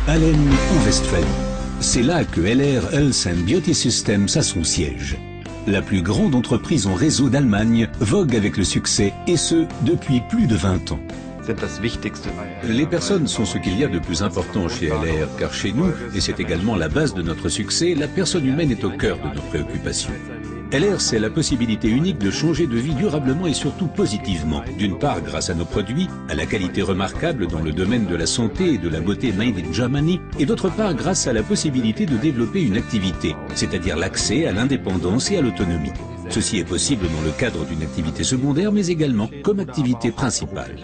Allen en Westphalie. C'est là que LR Health and Beauty Systems a son siège. La plus grande entreprise en réseau d'Allemagne vogue avec le succès, et ce, depuis plus de 20 ans. Les personnes sont ce qu'il y a de plus important chez LR, car chez nous, et c'est également la base de notre succès, la personne humaine est au cœur de nos préoccupations. LR, c'est la possibilité unique de changer de vie durablement et surtout positivement. D'une part, grâce à nos produits, à la qualité remarquable dans le domaine de la santé et de la beauté made in Germany, et d'autre part, grâce à la possibilité de développer une activité, c'est-à-dire l'accès à l'indépendance et à l'autonomie. Ceci est possible dans le cadre d'une activité secondaire, mais également comme activité principale.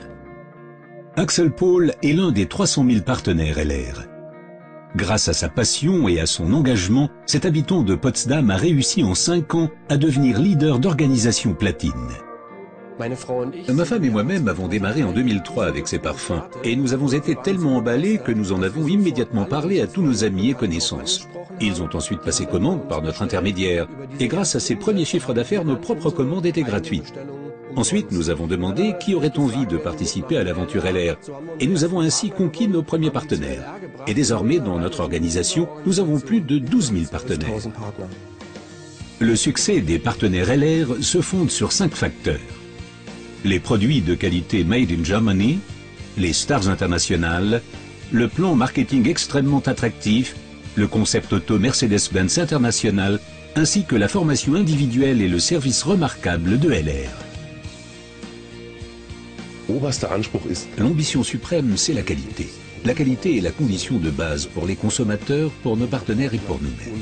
Axel Paul est l'un des 300 000 partenaires LR. Grâce à sa passion et à son engagement, cet habitant de Potsdam a réussi en 5 ans à devenir leader d'organisation platine. Ma femme et moi-même avons démarré en 2003 avec ces parfums et nous avons été tellement emballés que nous en avons immédiatement parlé à tous nos amis et connaissances. Ils ont ensuite passé commande par notre intermédiaire et grâce à ces premiers chiffres d'affaires, nos propres commandes étaient gratuites. Ensuite, nous avons demandé qui aurait envie de participer à l'aventure LR et nous avons ainsi conquis nos premiers partenaires. Et désormais, dans notre organisation, nous avons plus de 12 000 partenaires. Le succès des partenaires LR se fonde sur 5 facteurs. Les produits de qualité Made in Germany, les stars internationales, le plan marketing extrêmement attractif, le concept auto Mercedes-Benz International, ainsi que la formation individuelle et le service remarquable de LR. L'ambition suprême, c'est la qualité. La qualité est la condition de base pour les consommateurs, pour nos partenaires et pour nous-mêmes.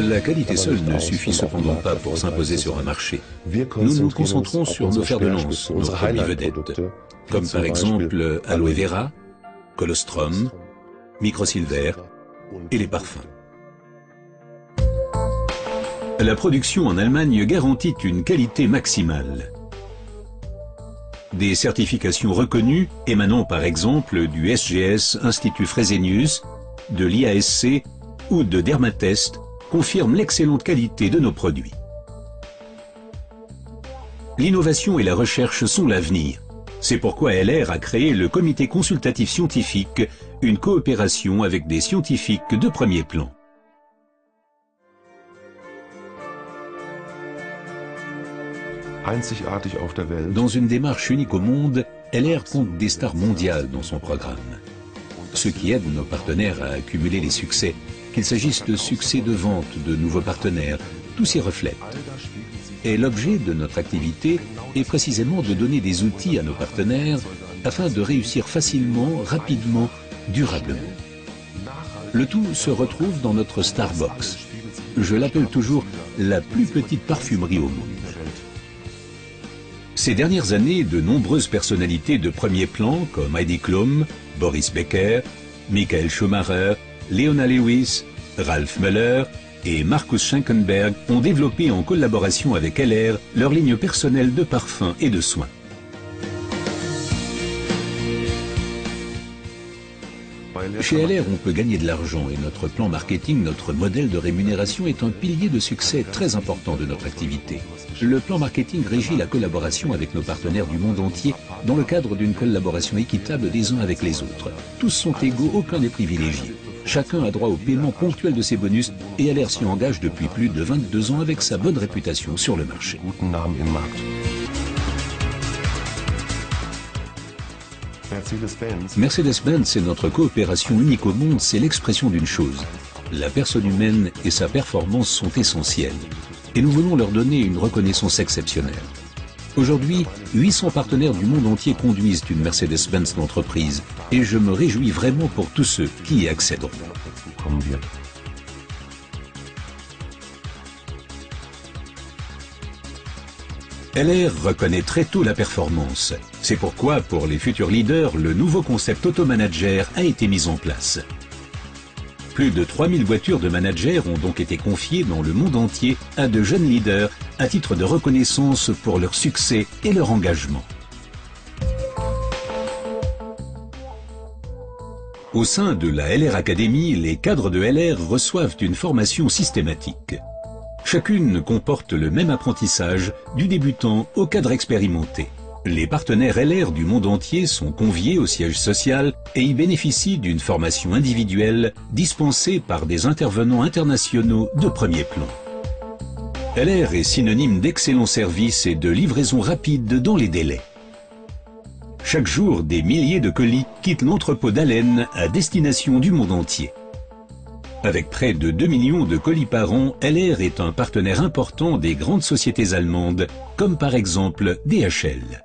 La qualité seule ne suffit cependant pas pour s'imposer sur un marché. Nous nous concentrons sur nos fers de lance, nos produits vedettes, comme par exemple Aloe Vera, Colostrum, Microsilver et les parfums. La production en Allemagne garantit une qualité maximale. Des certifications reconnues émanant par exemple du SGS Institut Fresenius, de l'IASC ou de Dermatest confirment l'excellente qualité de nos produits. L'innovation et la recherche sont l'avenir. C'est pourquoi LR a créé le Comité consultatif scientifique, une coopération avec des scientifiques de premier plan. Dans une démarche unique au monde, LR compte des stars mondiales dans son programme. Ce qui aide nos partenaires à accumuler les succès, qu'il s'agisse de succès de vente, de nouveaux partenaires, tout s'y reflète. Et l'objet de notre activité est précisément de donner des outils à nos partenaires afin de réussir facilement, rapidement, durablement. Le tout se retrouve dans notre Starbox. Je l'appelle toujours la plus petite parfumerie au monde. Ces dernières années, de nombreuses personnalités de premier plan comme Heidi Klum, Boris Becker, Michael Schumacher, Leona Lewis, Ralph Müller et Markus Schenkenberg ont développé en collaboration avec LR leur ligne personnelle de parfums et de soins. Chez LR, on peut gagner de l'argent et notre plan marketing, notre modèle de rémunération est un pilier de succès très important de notre activité. Le plan marketing régit la collaboration avec nos partenaires du monde entier dans le cadre d'une collaboration équitable des uns avec les autres. Tous sont égaux, aucun n'est privilégié. Chacun a droit au paiement ponctuel de ses bonus et LR s'y engage depuis plus de 22 ans avec sa bonne réputation sur le marché. Mercedes-Benz est notre coopération unique au monde, c'est l'expression d'une chose. La personne humaine et sa performance sont essentielles. Et nous voulons leur donner une reconnaissance exceptionnelle. Aujourd'hui, 800 partenaires du monde entier conduisent une Mercedes-Benz d'entreprise. Et je me réjouis vraiment pour tous ceux qui y accéderont. LR reconnaît très tôt la performance. C'est pourquoi, pour les futurs leaders, le nouveau concept Auto-Manager a été mis en place. Plus de 3000 voitures de managers ont donc été confiées dans le monde entier à de jeunes leaders à titre de reconnaissance pour leur succès et leur engagement. Au sein de la LR Academy, les cadres de LR reçoivent une formation systématique. Chacune comporte le même apprentissage, du débutant au cadre expérimenté. Les partenaires LR du monde entier sont conviés au siège social et y bénéficient d'une formation individuelle dispensée par des intervenants internationaux de premier plan. LR est synonyme d'excellent service et de livraison rapide dans les délais. Chaque jour, des milliers de colis quittent l'entrepôt d'Allen à destination du monde entier. Avec près de 2 millions de colis par an, LR est un partenaire important des grandes sociétés allemandes, comme par exemple DHL.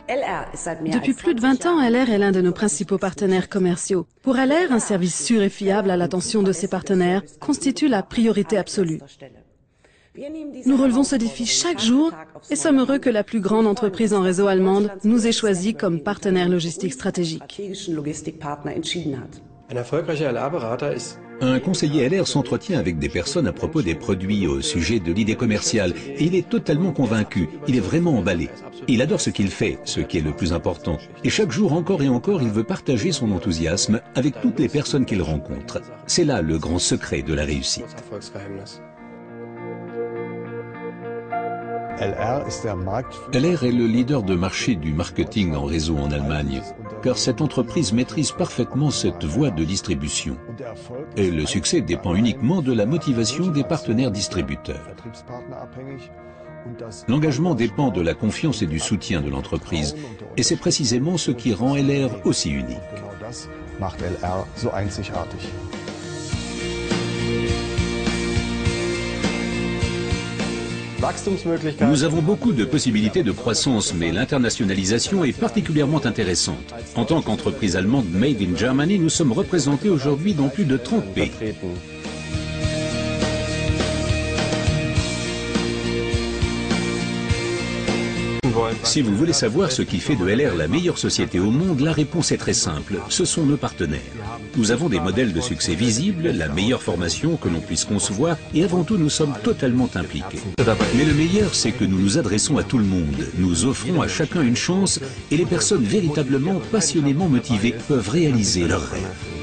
Depuis plus de 20 ans, LR est l'un de nos principaux partenaires commerciaux. Pour LR, un service sûr et fiable à l'attention de ses partenaires constitue la priorité absolue. Nous relevons ce défi chaque jour et sommes heureux que la plus grande entreprise en réseau allemande nous ait choisis comme partenaire logistique stratégique. Un conseiller LR s'entretient avec des personnes à propos des produits au sujet de l'idée commerciale et il est totalement convaincu, il est vraiment emballé. Il adore ce qu'il fait, ce qui est le plus important. Et chaque jour encore et encore, il veut partager son enthousiasme avec toutes les personnes qu'il rencontre. C'est là le grand secret de la réussite. LR est le leader de marché du marketing en réseau en Allemagne, car cette entreprise maîtrise parfaitement cette voie de distribution. Et le succès dépend uniquement de la motivation des partenaires distributeurs. L'engagement dépend de la confiance et du soutien de l'entreprise, et c'est précisément ce qui rend LR aussi unique. Nous avons beaucoup de possibilités de croissance, mais l'internationalisation est particulièrement intéressante. En tant qu'entreprise allemande Made in Germany, nous sommes représentés aujourd'hui dans plus de 30 pays. Si vous voulez savoir ce qui fait de LR la meilleure société au monde, la réponse est très simple, ce sont nos partenaires. Nous avons des modèles de succès visibles, la meilleure formation que l'on puisse concevoir et avant tout nous sommes totalement impliqués. Mais le meilleur, c'est que nous nous adressons à tout le monde, nous offrons à chacun une chance et les personnes véritablement passionnément motivées peuvent réaliser leurs rêves.